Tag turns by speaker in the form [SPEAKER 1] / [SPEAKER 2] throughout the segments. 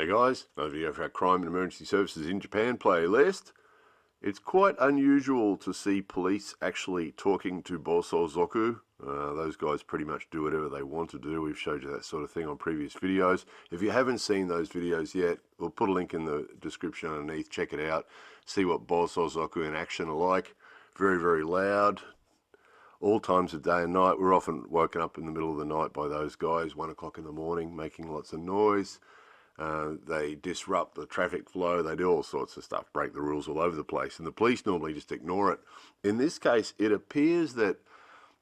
[SPEAKER 1] Hey guys, another video for our Crime and Emergency Services in Japan playlist. It's quite unusual to see police actually talking to Bosozoku. Those guys pretty much do whatever they want to do. We've showed you that sort of thing on previous videos. If you haven't seen those videos yet, we'll put a link in the description underneath. Check it out. See what Bosozoku in action are like. Very, very loud. All times of day and night. We're often woken up in the middle of the night by those guys, 1 o'clock in the morning, making lots of noise. They disrupt the traffic flow. They do all sorts of stuff, break the rules all over the place. And the police normally just ignore it. In this case, it appears that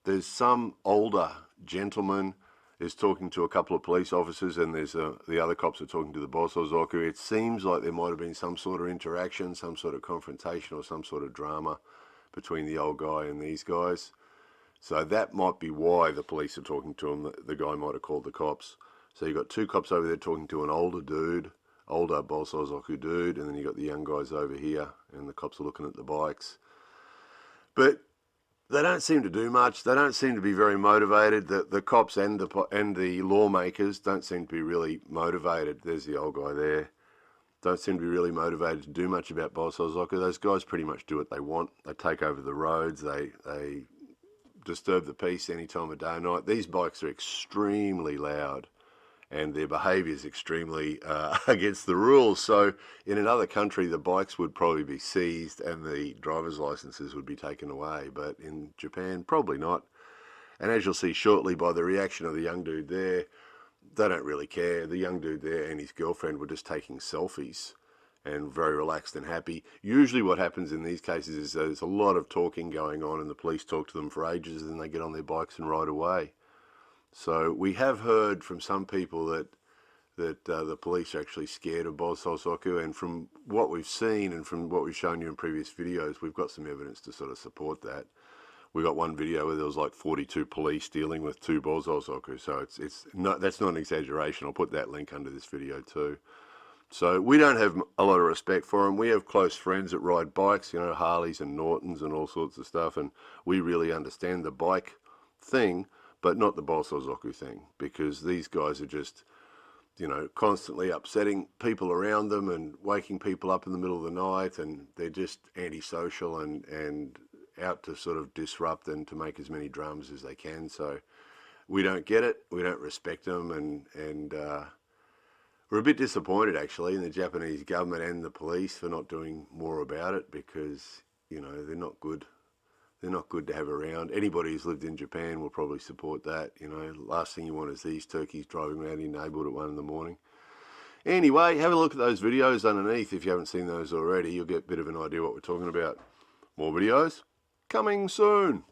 [SPEAKER 1] there's some older gentleman is talking to a couple of police officers, and there's the other cops are talking to the Bosozoku. It seems like there might have been some sort of interaction, some sort of confrontation or some sort of drama between the old guy and these guys. So that might be why the police are talking to him. The guy might have called the cops. So you've got two cops over there talking to an older dude, older Bosozoku dude, and then you've got the young guys over here, and the cops are looking at the bikes. But they don't seem to do much. They don't seem to be very motivated. The cops and the lawmakers don't seem to be really motivated. There's the old guy there. Don't seem to be really motivated to do much about Bosozoku. Those guys pretty much do what they want. They take over the roads. They disturb the peace any time of day or night. These bikes are extremely loud, and their behaviour is extremely against the rules. So in another country, the bikes would probably be seized and the driver's licenses would be taken away. But in Japan, probably not. And as you'll see shortly by the reaction of the young dude there, they don't really care. The young dude there and his girlfriend were just taking selfies and very relaxed and happy. Usually what happens in these cases is there's a lot of talking going on, and the police talk to them for ages, and then they get on their bikes and ride away. So we have heard from some people that the police are actually scared of Bosozoku, and from what we've seen and from what we've shown you in previous videos, we've got some evidence to sort of support that. We got one video where there was like 42 police dealing with 2 Bosozoku, so that's not an exaggeration. I'll put that link under this video too. So we don't have a lot of respect for them. We have close friends that ride bikes, you know, Harleys and Nortons and all sorts of stuff, and we really understand the bike thing, but not the Bosozoku thing, because these guys are just, you know, constantly upsetting people around them and waking people up in the middle of the night, and they're just antisocial and out to sort of disrupt and to make as many dramas as they can. So we don't get it, we don't respect them, and we're a bit disappointed actually in the Japanese government and the police for not doing more about it, because, you know, they're not good. They're not good to have around. Anybody who's lived in Japan will probably support that. You know, last thing you want is these turkeys driving around your neighbourhood at 1 in the morning. Anyway, have a look at those videos underneath. If you haven't seen those already, you'll get a bit of an idea what we're talking about. More videos coming soon.